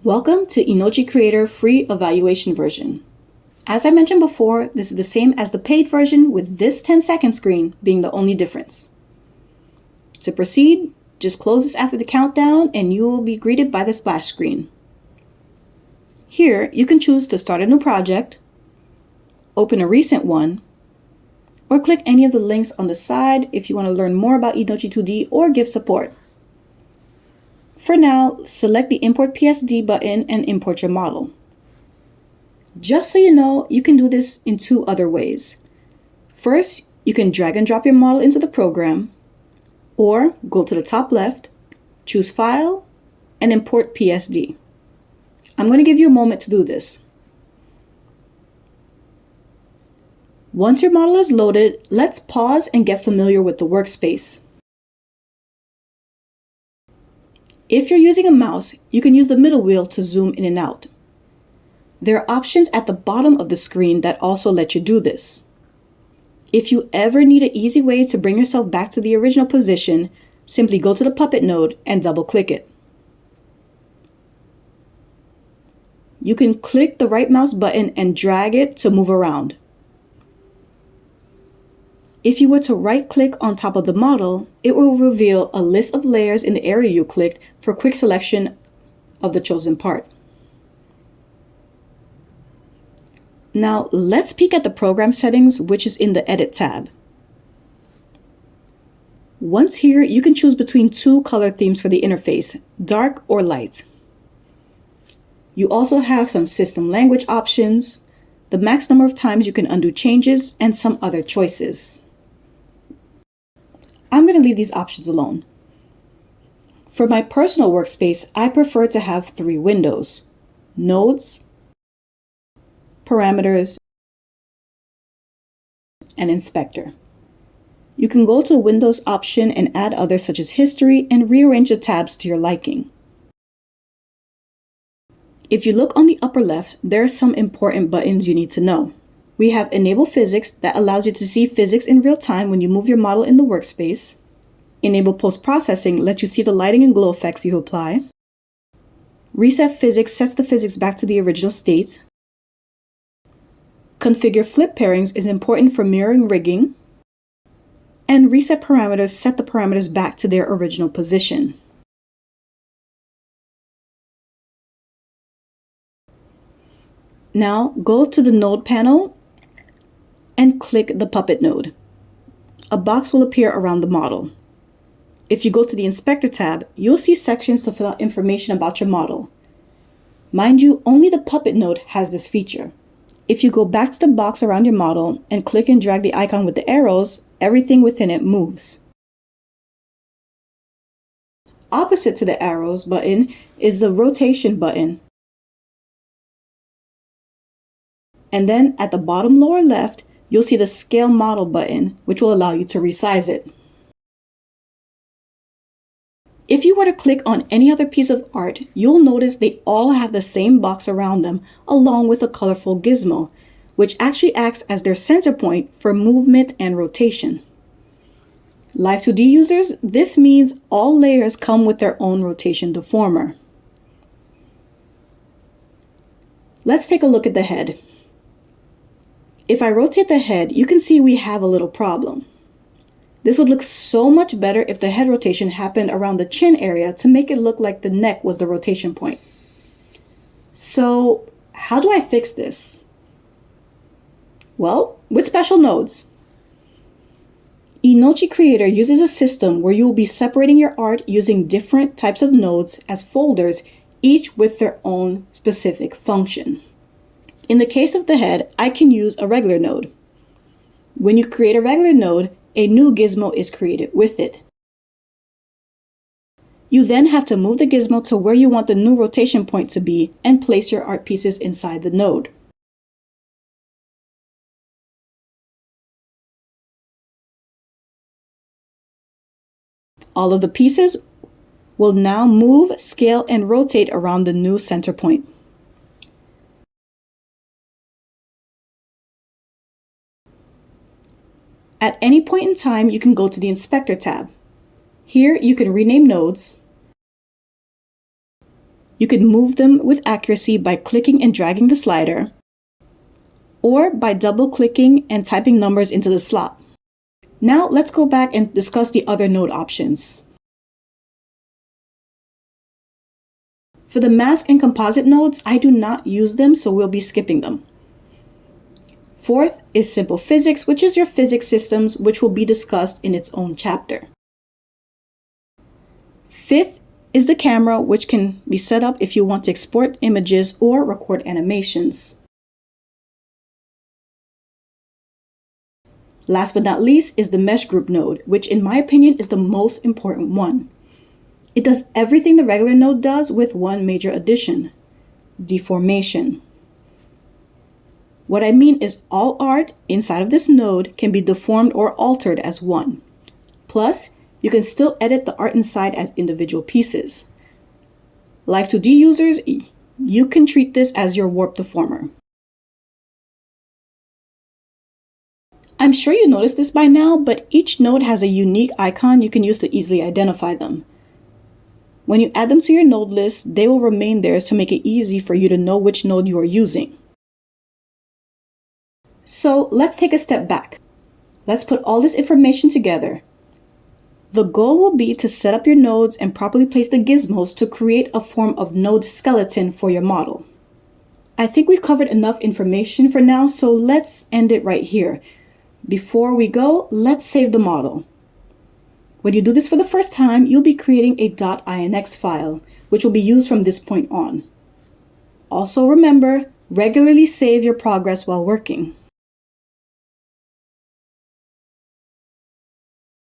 Welcome to Inochi Creator free evaluation version. As I mentioned before, this is the same as the paid version, with this 10-second screen being the only difference. To proceed, just close this after the countdown and you will be greeted by the splash screen. Here, you can choose to start a new project, open a recent one, or click any of the links on the side if you want to learn more about Inochi2D or give support. For now, select the Import PSD button and import your model. Just so you know, you can do this in two other ways. First, you can drag and drop your model into the program, or go to the top left, choose File, and Import PSD. I'm going to give you a moment to do this. Once your model is loaded, let's pause and get familiar with the workspace. If you're using a mouse, you can use the middle wheel to zoom in and out. There are options at the bottom of the screen that also let you do this. If you ever need an easy way to bring yourself back to the original position, simply go to the puppet node and double-click it. You can click the right mouse button and drag it to move around. If you were to right-click on top of the model, it will reveal a list of layers in the area you clicked for quick selection of the chosen part. Now let's peek at the program settings, which is in the Edit tab. Once here, you can choose between two color themes for the interface, dark or light. You also have some system language options, the max number of times you can undo changes, and some other choices. I'm going to leave these options alone. For my personal workspace, I prefer to have three windows: Nodes, Parameters, and Inspector. You can go to the Windows option and add others such as History and rearrange the tabs to your liking. If you look on the upper left, there are some important buttons you need to know. We have Enable Physics that allows you to see physics in real time when you move your model in the workspace. Enable Post-Processing lets you see the lighting and glow effects you apply. Reset Physics sets the physics back to the original state. Configure Flip Pairings is important for mirroring rigging. And Reset Parameters set the parameters back to their original position. Now go to the Node panel and click the Puppet node. A box will appear around the model. If you go to the Inspector tab, you'll see sections to fill out information about your model. Mind you, only the Puppet node has this feature. If you go back to the box around your model and click and drag the icon with the arrows, everything within it moves. Opposite to the arrows button is the Rotation button. And then at the bottom lower left, you'll see the Scale Model button, which will allow you to resize it. If you were to click on any other piece of art, you'll notice they all have the same box around them, along with a colorful gizmo, which actually acts as their center point for movement and rotation. Live2D users, this means all layers come with their own rotation deformer. Let's take a look at the head. If I rotate the head, you can see we have a little problem. This would look so much better if the head rotation happened around the chin area to make it look like the neck was the rotation point. So, how do I fix this? Well, with special nodes. Inochi Creator uses a system where you will be separating your art using different types of nodes as folders, each with their own specific function. In the case of the head, I can use a regular node. When you create a regular node, a new gizmo is created with it. You then have to move the gizmo to where you want the new rotation point to be and place your art pieces inside the node. All of the pieces will now move, scale, and rotate around the new center point. At any point in time, you can go to the Inspector tab. Here, you can rename nodes, You could move them with accuracy by clicking and dragging the slider, or by double-clicking and typing numbers into the slot. Now let's go back and discuss the other node options. For the mask and composite nodes, I do not use them, so we'll be skipping them. Fourth is simple physics, which is your physics systems, which will be discussed in its own chapter. Fifth is the camera, which can be set up if you want to export images or record animations. Last but not least is the mesh group node, which in my opinion is the most important one. It does everything the regular node does with one major addition: deformation. What I mean is all art inside of this node can be deformed or altered as one. Plus, you can still edit the art inside as individual pieces. Live2D users, you can treat this as your warp deformer. I'm sure you noticed this by now, but each node has a unique icon you can use to easily identify them. When you add them to your node list, they will remain there to make it easy for you to know which node you are using. So let's take a step back. Let's put all this information together. The goal will be to set up your nodes and properly place the gizmos to create a form of node skeleton for your model. I think we've covered enough information for now, so let's end it right here. Before we go, let's save the model. When you do this for the first time, you'll be creating a .inx file, which will be used from this point on. Also remember, regularly save your progress while working.